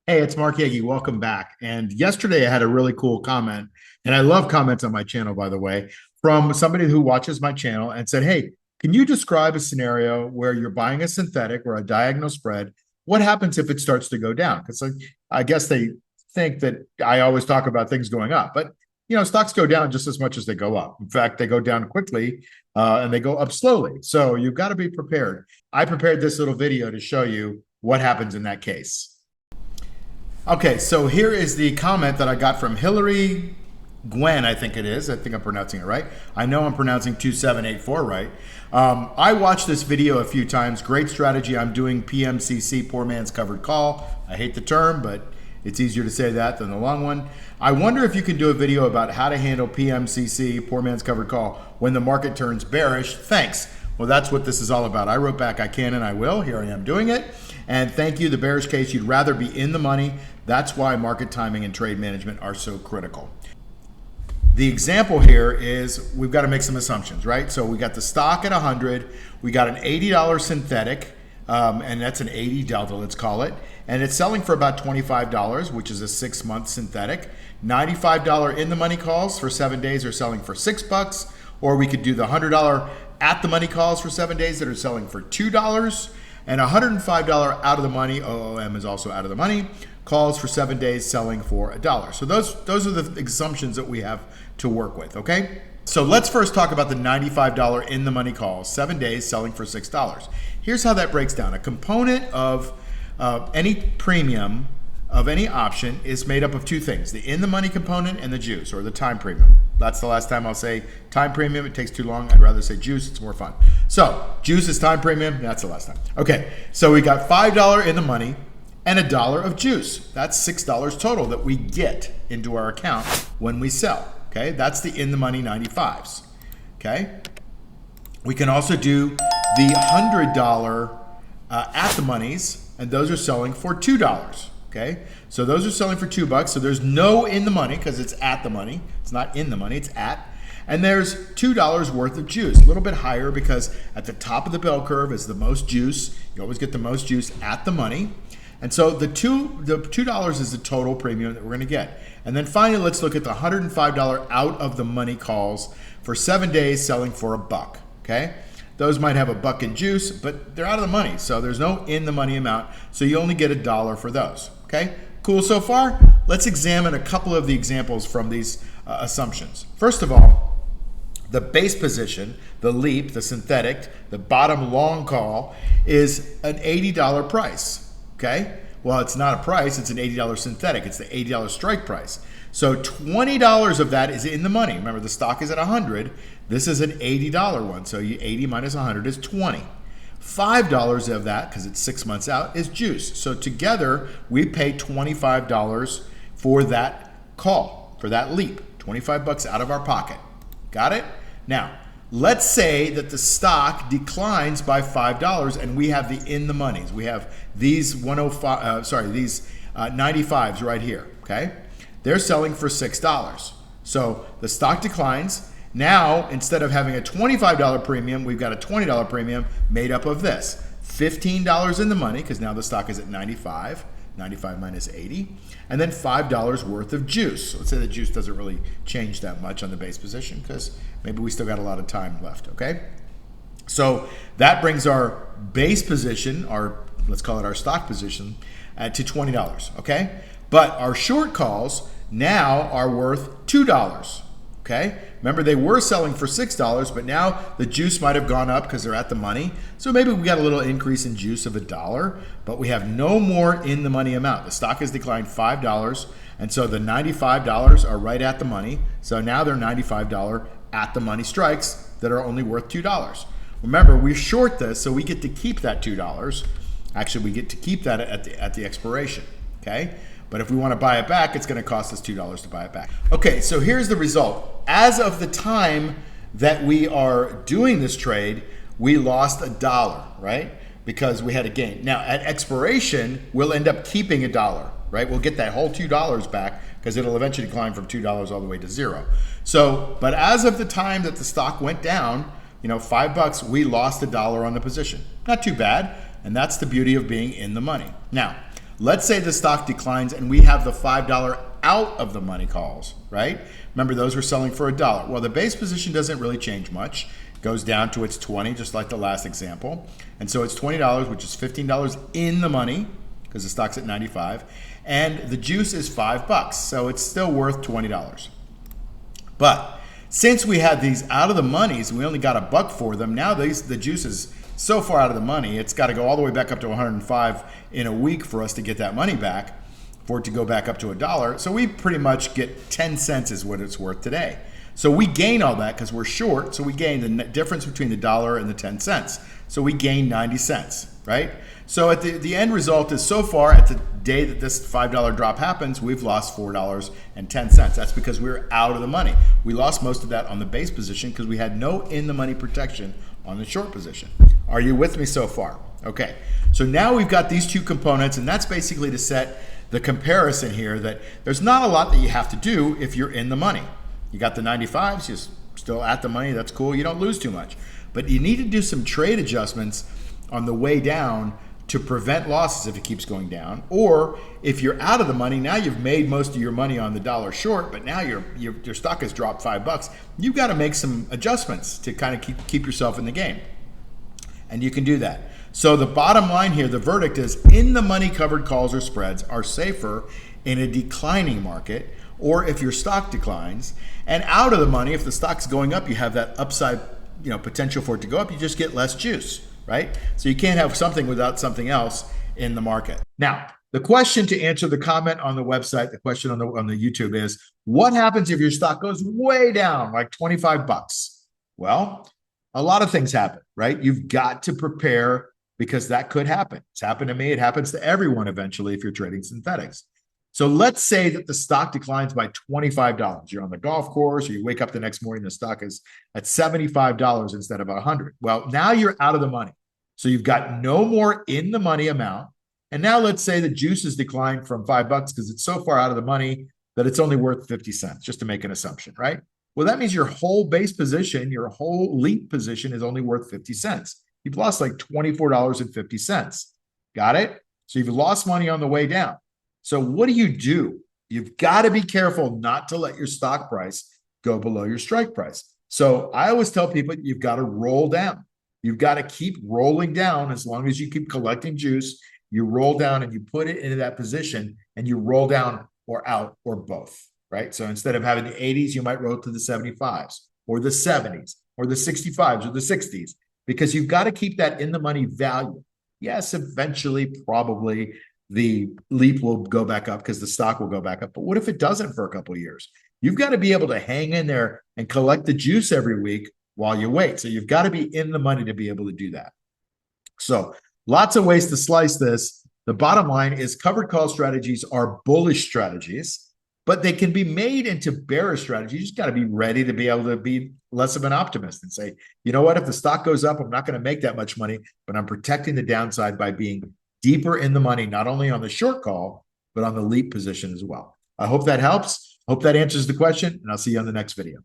Hey, it's Mark Yagi. Welcome back. And yesterday I had a really cool comment, and I love comments on my channel, by the way, from somebody who watches my channel and said, "Hey, can you describe a scenario where you're buying a synthetic or a diagonal spread? What happens if it starts to go down?" Because I guess they think that I always talk about things going up, but stocks go down just as much as they go up. In fact, they go down quickly and they go up slowly. So you've got to be prepared. I prepared this little video to show you what happens in that case. Okay, so here is the comment that I got from Hillary Gwen, I think it is. I think I'm pronouncing it right. I know I'm pronouncing 2784 right. I watched this video a few times. Great strategy. I'm doing PMCC, poor man's covered call. I hate the term, but it's easier to say that than the long one. I wonder if you can do a video about how to handle PMCC, poor man's covered call, when the market turns bearish. Thanks. Well, that's what this is all about. I wrote back, I can and I will. Here I am doing it. And thank you, the bearish case. You'd rather be in the money. That's why market timing and trade management are so critical. The example here is we've got to make some assumptions, right? So we got the stock at 100. We got an $80 synthetic, and that's an 80 delta, let's call it. And it's selling for about $25, which is a 6-month synthetic. $95 in the money calls for 7 days are selling for $6. Or we could do the $100 at the money calls for 7 days that are selling for $2. And $105 out of the money, OOM is also out of the money, calls for 7 days selling for $1. So those are the assumptions that we have to work with, okay? So let's first talk about the $95 in the money calls, 7 days selling for $6. Here's how that breaks down. A component of any premium of any option is made up of two things, the in the money component and the juice, or the time premium. That's the last time I'll say time premium. It takes too long. I'd rather say juice. It's more fun. So juice is time premium. That's the last time. Okay, so we got $5 in the money and $1 of juice. That's $6 total that we get into our account when we sell. Okay, that's the in the money 95s. Okay, we can also do the $100 at the monies, and those are selling for $2. Okay, so those are selling for $2. So there's no in the money because it's at the money. It's not in the money, it's at. And there's $2 worth of juice, a little bit higher because at the top of the bell curve is the most juice. You always get the most juice at the money. And so the $2 is the total premium that we're going to get. And then finally, let's look at the $105 out of the money calls for 7 days selling for $1. Okay. Those might have $1 in juice, but they're out of the money. So there's no in the money amount. So you only get $1 for those. Okay, cool so far? Let's examine a couple of the examples from these assumptions. First of all, the base position, the LEAP, the synthetic, the bottom long call is an $80 price. Okay, well, it's not a price, it's an $80 synthetic. It's the $80 strike price. So $20 of that is in the money. Remember, the stock is at 100. This is an $80 one. So 80 minus 100 is 20. $5 of that, because it's 6 months out, is juice. So together, we pay $25 for that call, for that leap. $25 out of our pocket. Got it? Now, let's say that the stock declines by $5 and we have the in the monies. We have these 95s right here, okay? They're selling for $6. So the stock declines. Now, instead of having a $25 premium, we've got a $20 premium made up of this. $15 in the money, because now the stock is at 95. 95 minus 80. And then $5 worth of juice. Let's say the juice doesn't really change that much on the base position, because maybe we still got a lot of time left, okay? So that brings our base position, let's call it our stock position, to $20, okay? But our short calls now are worth $2. Okay, remember they were selling for $6, but now the juice might have gone up because they're at the money. So maybe we got a little increase in juice of $1, but we have no more in the money amount. The stock has declined $5, and so the $95 are right at the money. So now they're $95 at the money strikes that are only worth $2. Remember, we short this, so we get to keep that $2. Actually, we get to keep that at the expiration. Okay. But if we want to buy it back, it's going to cost us $2 to buy it back. Okay, so here's the result. As of the time that we are doing this trade, we lost $1, right? Because we had a gain. Now, at expiration, we'll end up keeping $1, right? We'll get that whole $2 back because it'll eventually decline from $2 all the way to 0. So, but as of the time that the stock went down, $5, we lost $1 on the position. Not too bad, and that's the beauty of being in the money. Now, let's say the stock declines and we have the $5 out of the money calls, right? Remember, those were selling for $1. Well, the base position doesn't really change much. It goes down to its 20, just like the last example. And so it's $20, which is $15 in the money because the stock's at 95. And the juice is $5, so it's still worth $20. But since we had these out of the monies, we only got $1 for them. Now the juice is so far out of the money, it's got to go all the way back up to 105 in a week for us to get that money back, for it to go back up to $1. So we pretty much get 10 cents is what it's worth today. So we gain all that because we're short. So we gain the difference between the dollar and the 10 cents. So we gain 90 cents, right? So at the end result is, so far at the day that this $5 drop happens, we've lost $4.10. That's because we were out of the money. We lost most of that on the base position because we had no in the money protection on the short position. Are you with me so far? Okay, so now we've got these two components, and that's basically to set the comparison here that there's not a lot that you have to do if you're in the money. You got the 95s, you're still at the money, that's cool, you don't lose too much. But you need to do some trade adjustments on the way down to prevent losses if it keeps going down. Or if you're out of the money, now you've made most of your money on the dollar short, but now your stock has dropped $5. You've got to make some adjustments to kind of keep yourself in the game. And you can do that. So the bottom line here, the verdict is, in the money covered calls or spreads are safer in a declining market, or if your stock declines. And out of the money, if the stock's going up, you have that upside, potential for it to go up, you just get less juice, right? So you can't have something without something else in the market. Now, the question to answer the comment on the website, the question on the YouTube is, what happens if your stock goes way down, like $25? Well, a lot of things happen, right? You've got to prepare, because that could happen. It's happened to me. It happens to everyone eventually if you're trading synthetics. So let's say that the stock declines by $25. You're on the golf course, or you wake up the next morning, the stock is at $75 instead of $100. Well, now you're out of the money. So you've got no more in the money amount. And now let's say the juice has declined from $5 because it's so far out of the money that it's only worth 50 cents, just to make an assumption, right? Well, that means your whole base position, your whole LEAP position is only worth 50 cents. You've lost like $24.50. Got it? So you've lost money on the way down. So what do? You've got to be careful not to let your stock price go below your strike price. So I always tell people you've got to roll down. You've got to keep rolling down. As long as you keep collecting juice, you roll down and you put it into that position, and you roll down or out or both, right? So instead of having the 80s, you might roll to the 75s or the 70s or the 65s or the 60s, because you've got to keep that in the money value. Yes, eventually, probably the LEAP will go back up because the stock will go back up. But what if it doesn't for a couple of years? You've got to be able to hang in there and collect the juice every week while you wait. So you've got to be in the money to be able to do that. So lots of ways to slice this. The bottom line is, covered call strategies are bullish strategies, but they can be made into bearish strategies. You just got to be ready to be able to be less of an optimist and say, you know what, if the stock goes up, I'm not going to make that much money, but I'm protecting the downside by being deeper in the money, not only on the short call, but on the LEAP position as well. I hope that helps. Hope that answers the question, and I'll see you on the next video.